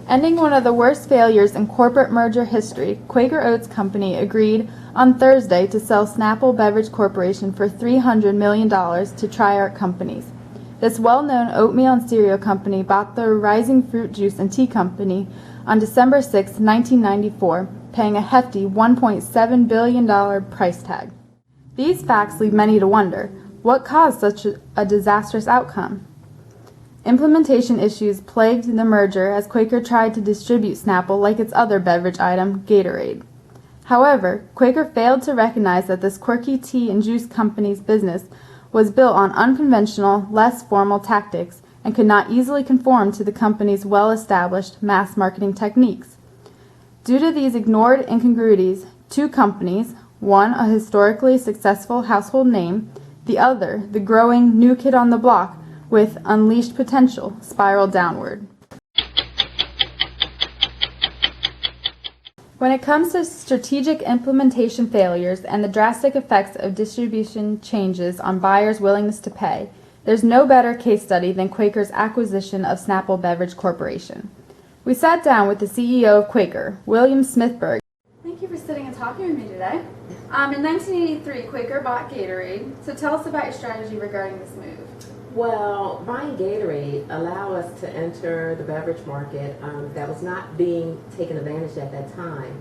Ending one of the worst failures in corporate merger history, Quaker Oats Company agreed on Thursday to sell Snapple Beverage Corporation for $300 million to Triarch Companies. This well-known oatmeal and cereal company bought the Rising Fruit Juice and Tea Company on December 6, 1994, paying a hefty $1.7 billion price tag. These facts lead many to wonder, what caused such a disastrous outcome? Implementation issues plagued the merger as Quaker tried to distribute Snapple like its other beverage item, Gatorade. However, Quaker failed to recognize that this quirky tea and juice company's business was built on unconventional, less formal tactics and could not easily conform to the company's well-established mass marketing techniques. Due to these ignored incongruities, two companies, one a historically successful household name, the other the growing new kid on the block with unleashed potential, spiraled downward. When it comes to strategic implementation failures and the drastic effects of distribution changes on buyers' willingness to pay, there's no better case study than Quaker's acquisition of Snapple Beverage Corporation. We sat down with the CEO of Quaker, William Smithberg. Thank you for sitting and talking with me today. In 1983, Quaker bought Gatorade, so tell us about your strategy regarding this move. Well, buying Gatorade allowed us to enter the beverage market that was not being taken advantage at that time.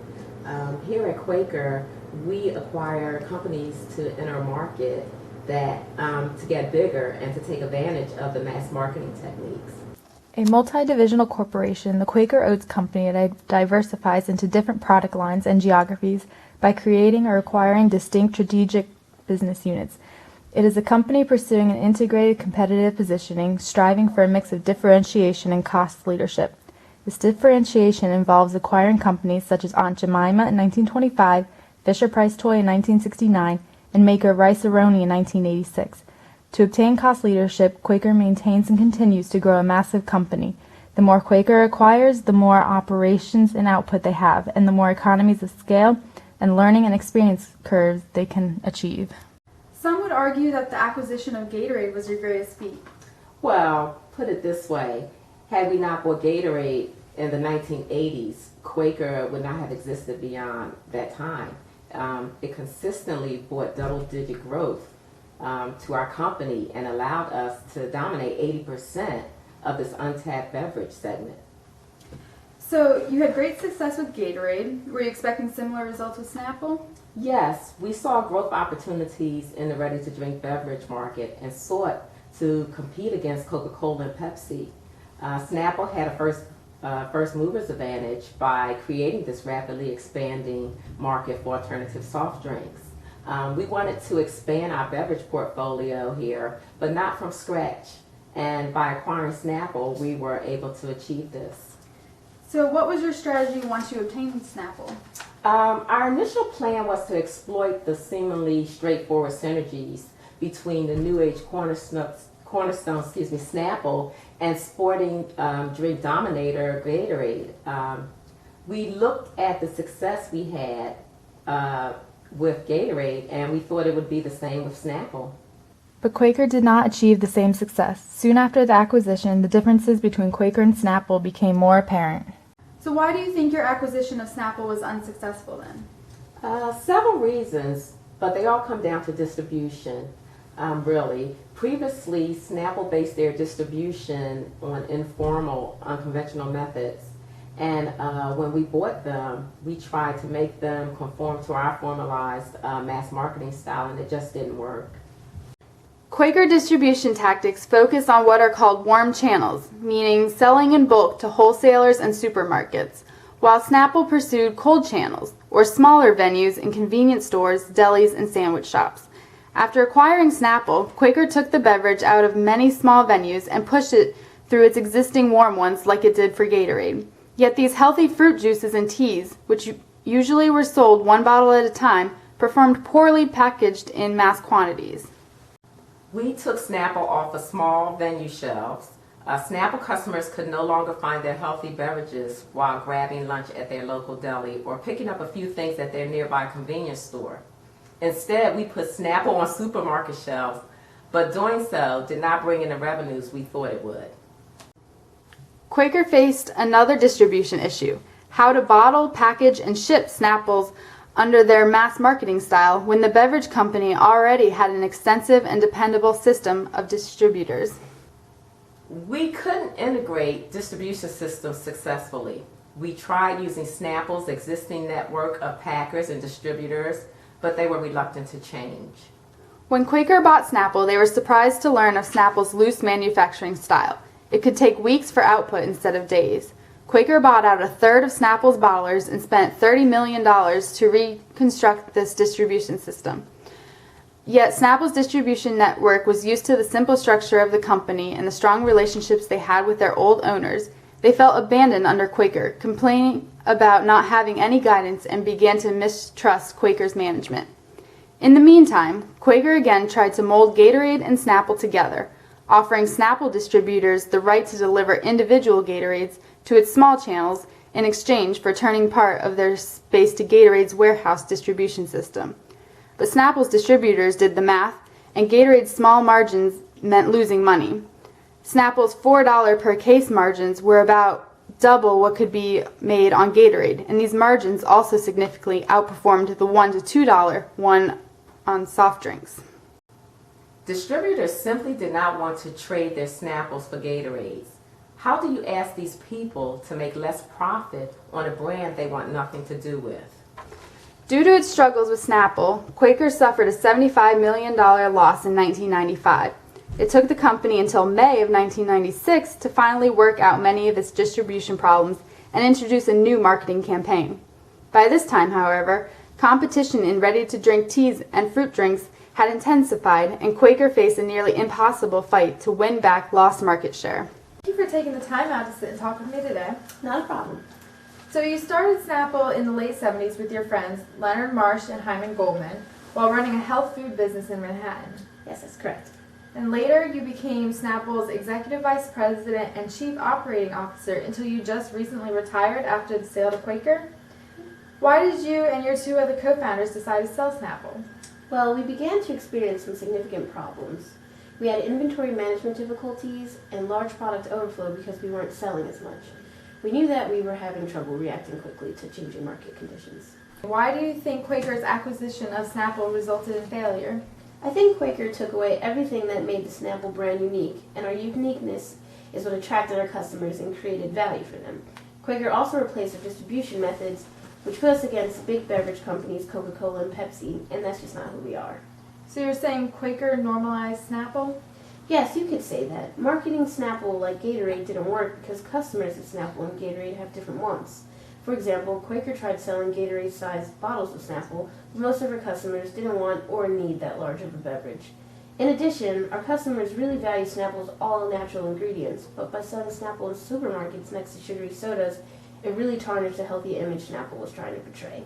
Here at Quaker, we acquire companies to enter a market that to get bigger and to take advantage of the mass marketing techniques. A multi-divisional corporation, the Quaker Oats Company diversifies into different product lines and geographies by creating or acquiring distinct strategic business units. It is a company pursuing an integrated competitive positioning, striving for a mix of differentiation and cost leadership. This differentiation involves acquiring companies such as Aunt Jemima in 1925, Fisher-Price Toy in 1969, and maker Rice-A-Roni in 1986. To obtain cost leadership, Quaker maintains and continues to grow a massive company. The more Quaker acquires, the more operations and output they have, and the more economies of scale and learning and experience curves they can achieve. Some would argue that the acquisition of Gatorade was your greatest feat. Well, put it this way, had we not bought Gatorade in the 1980s, Quaker would not have existed beyond that time. It consistently brought double-digit growth to our company and allowed us to dominate 80% of this untapped beverage segment. So you had great success with Gatorade. Were you expecting similar results with Snapple? Yes, we saw growth opportunities in the ready-to-drink beverage market and sought to compete against Coca-Cola and Pepsi. Snapple had a first mover's advantage by creating this rapidly expanding market for alternative soft drinks. We wanted to expand our beverage portfolio here, but not from scratch. And by acquiring Snapple, we were able to achieve this. So what was your strategy once you obtained Snapple? Our initial plan was to exploit the seemingly straightforward synergies between the New Age cornerstone, Snapple, and sporting drink dominator Gatorade. We looked at the success we had with Gatorade, and we thought it would be the same with Snapple. But Quaker did not achieve the same success. Soon after the acquisition, the differences between Quaker and Snapple became more apparent. So why do you think your acquisition of Snapple was unsuccessful then? Several reasons, but they all come down to distribution, really. Previously, Snapple based their distribution on informal, unconventional methods. And when we bought them, we tried to make them conform to our formalized mass marketing style, and it just didn't work. Quaker distribution tactics focus on what are called warm channels, meaning selling in bulk to wholesalers and supermarkets, while Snapple pursued cold channels, or smaller venues in convenience stores, delis, and sandwich shops. After acquiring Snapple, Quaker took the beverage out of many small venues and pushed it through its existing warm ones like it did for Gatorade. Yet these healthy fruit juices and teas, which usually were sold one bottle at a time, performed poorly packaged in mass quantities. We took Snapple off of small venue shelves. Snapple customers could no longer find their healthy beverages while grabbing lunch at their local deli or picking up a few things at their nearby convenience store. Instead, we put Snapple on supermarket shelves, but doing so did not bring in the revenues we thought it would. Quaker faced another distribution issue: how to bottle, package, and ship Snapples under their mass marketing style when the beverage company already had an extensive and dependable system of distributors. We couldn't integrate distribution systems successfully. We tried using Snapple's existing network of packers and distributors, but they were reluctant to change. When Quaker bought Snapple, they were surprised to learn of Snapple's loose manufacturing style. It could take weeks for output instead of days. Quaker bought out a third of Snapple's bottlers and spent $30 million to reconstruct this distribution system. Yet Snapple's distribution network was used to the simple structure of the company and the strong relationships they had with their old owners. They felt abandoned under Quaker, complaining about not having any guidance, and began to mistrust Quaker's management. In the meantime, Quaker again tried to mold Gatorade and Snapple together, offering Snapple distributors the right to deliver individual Gatorades to its small channels in exchange for turning part of their space to Gatorade's warehouse distribution system. But Snapple's distributors did the math, and Gatorade's small margins meant losing money. Snapple's $4 per case margins were about double what could be made on Gatorade, and these margins also significantly outperformed the $1 to $2 one on soft drinks. Distributors simply did not want to trade their Snapples for Gatorades. How do you ask these people to make less profit on a brand they want nothing to do with? Due to its struggles with Snapple, Quaker suffered a $75 million loss in 1995. It took the company until May of 1996 to finally work out many of its distribution problems and introduce a new marketing campaign. By this time, however, competition in ready-to-drink teas and fruit drinks had intensified, and Quaker faced a nearly impossible fight to win back lost market share. Thank you for taking the time out to sit and talk with me today. Not a problem. So you started Snapple in the late 70s with your friends Leonard Marsh and Hyman Goldman while running a health food business in Manhattan. Yes, that's correct. And later you became Snapple's Executive Vice President and Chief Operating Officer until you just recently retired after the sale to Quaker. Why did you and your two other co-founders decide to sell Snapple? Well, we began to experience some significant problems. We had inventory management difficulties and large product overflow because we weren't selling as much. We knew that we were having trouble reacting quickly to changing market conditions. Why do you think Quaker's acquisition of Snapple resulted in failure? I think Quaker took away everything that made the Snapple brand unique, and our uniqueness is what attracted our customers and created value for them. Quaker also replaced our distribution methods, which put us against big beverage companies Coca-Cola and Pepsi, and that's just not who we are. So you're saying Quaker normalized Snapple? Yes, you could say that. Marketing Snapple like Gatorade didn't work because customers at Snapple and Gatorade have different wants. For example, Quaker tried selling Gatorade-sized bottles of Snapple, but most of our customers didn't want or need that large of a beverage. In addition, our customers really value Snapple's all-natural ingredients, but by selling Snapple in supermarkets next to sugary sodas, it really tarnished the healthy image Snapple was trying to portray.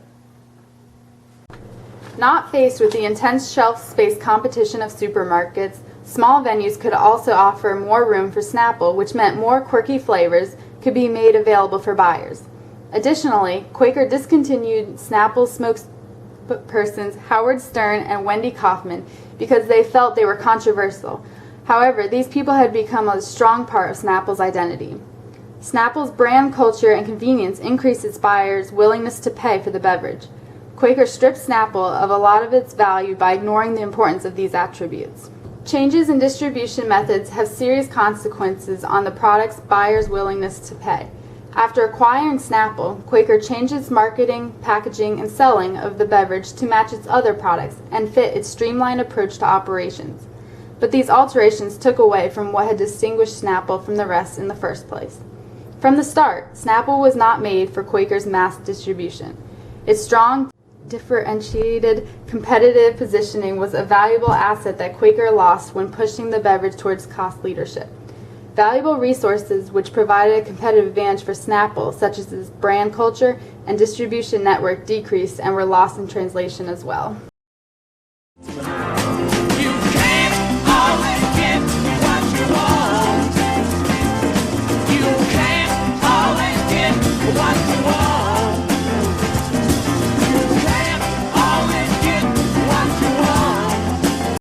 Not faced with the intense shelf space competition of supermarkets, small venues could also offer more room for Snapple, which meant more quirky flavors could be made available for buyers. Additionally, Quaker discontinued Snapple's spokespersons Howard Stern and Wendy Kaufman because they felt they were controversial. However, these people had become a strong part of Snapple's identity. Snapple's brand culture and convenience increased its buyers' willingness to pay for the beverage. Quaker stripped Snapple of a lot of its value by ignoring the importance of these attributes. Changes in distribution methods have serious consequences on the product's buyers' willingness to pay. After acquiring Snapple, Quaker changed its marketing, packaging, and selling of the beverage to match its other products and fit its streamlined approach to operations. But these alterations took away from what had distinguished Snapple from the rest in the first place. From the start, Snapple was not made for Quaker's mass distribution. Its strong, differentiated, competitive positioning was a valuable asset that Quaker lost when pushing the beverage towards cost leadership. Valuable resources which provided a competitive advantage for Snapple, such as its brand culture and distribution network, decreased and were lost in translation as well.